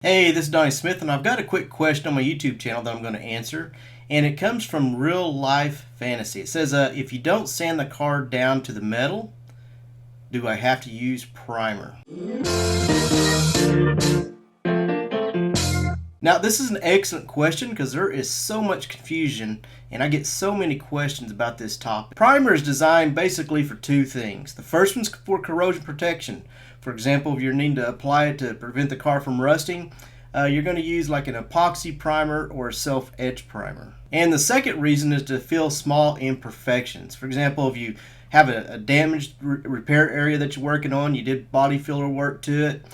Hey, this is Donnie Smith, and I've got a quick question on my YouTube channel that I'm going to answer, and it comes from Real Life Fantasy. It says, if you don't sand the car down to the metal, do I have to use primer? Now, this is an excellent question because there is so much confusion, and I get so many questions about this topic. Primer is designed basically for two things. The first one's for corrosion protection. For example, if you're needing to apply it to prevent the car from rusting, you're going to use like an epoxy primer or a self-etch primer. And the second reason is to fill small imperfections. For example, if you have a damaged repair area that you're working on, you did body filler work to it,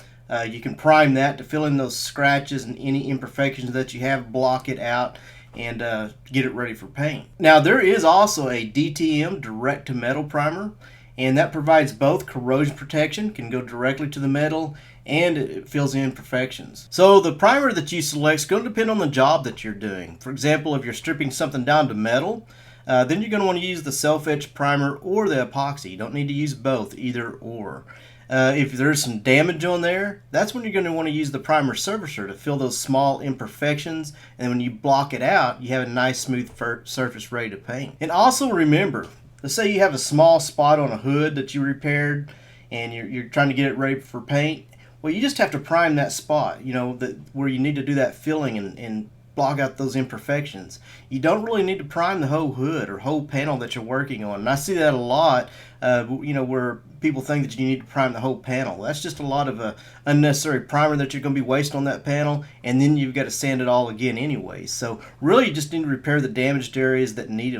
you can prime that to fill in those scratches and any imperfections that you have, block it out, and get it ready for paint. Now, there is also a DTM direct to metal primer, and that provides both corrosion protection, can go directly to the metal, and it fills in imperfections. So the primer that you select is going to depend on the job that you're doing. For example, if you're stripping something down to metal, then you're going to want to use the self-etch primer or the epoxy. You don't need to use both, either or. If there's some damage on there, that's when you're going to want to use the primer surfacer to fill those small imperfections, and when you block it out, you have a nice smooth surface ready to paint. And also remember, let's say you have a small spot on a hood that you repaired and you're trying to get it ready for paint. Well, you just have to prime that spot, where you need to do that filling and block out those imperfections. You don't really need to prime the whole hood or whole panel that you're working on. And I see that a lot, where people think that you need to prime the whole panel. That's just a lot of unnecessary primer that you're going to be wasting on that panel, and then you've got to sand it all again anyway. So really, you just need to repair the damaged areas that need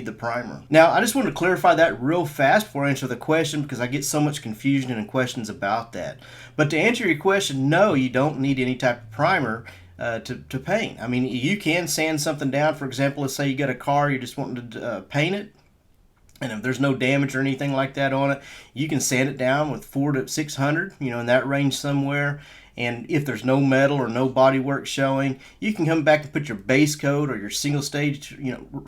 the primer. Now, I just want to clarify that real fast before I answer the question, because I get so much confusion and questions about that. But to answer your question, no, you don't need any type of primer to paint. I mean, you can sand something down. For example, let's say you got a car, you're just wanting to paint it, and if there's no damage or anything like that on it, you can sand it down with 400 to 600, in that range somewhere. And if there's no metal or no body work showing, you can come back and put your base coat or your single stage,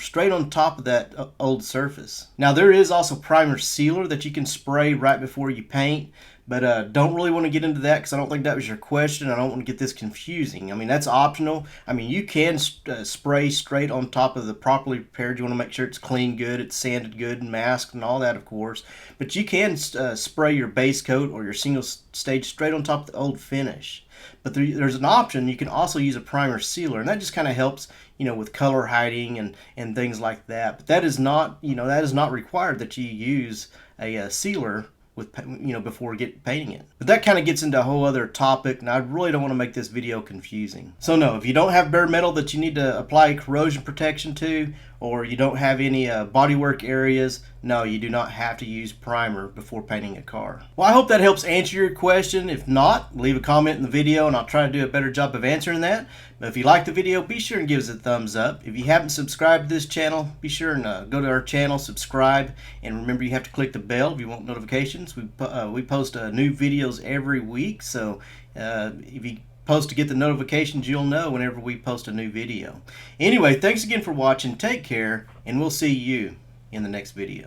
straight on top of that old surface. Now, there is also primer sealer that you can spray right before you paint, but don't really want to get into that because I don't think that was your question. I don't want to get this confusing. I mean, that's optional. I mean, you can spray straight on top of the properly prepared. You want to make sure it's clean good, it's sanded good and masked and all that, of course. But you can spray your base coat or your single stage straight on top of the old finish. But there's an option. You can also use a primer sealer, and that just kind of helps, with color hiding and things like that. But that is not, that is not required that you use a sealer before painting it. But that kind of gets into a whole other topic, and I really don't want to make this video confusing. So no, if you don't have bare metal that you need to apply corrosion protection to, or you don't have any bodywork areas, no, you do not have to use primer before painting a car. Well, I hope that helps answer your question. If not, leave a comment in the video and I'll try to do a better job of answering that. But if you like the video, be sure and give us a thumbs up. If you haven't subscribed to this channel, be sure and go to our channel, subscribe, and remember you have to click the bell if you want notifications. We post new videos every week, so if you post to get the notifications, you'll know whenever we post a new video. Anyway, thanks again for watching. Take care, and we'll see you in the next video.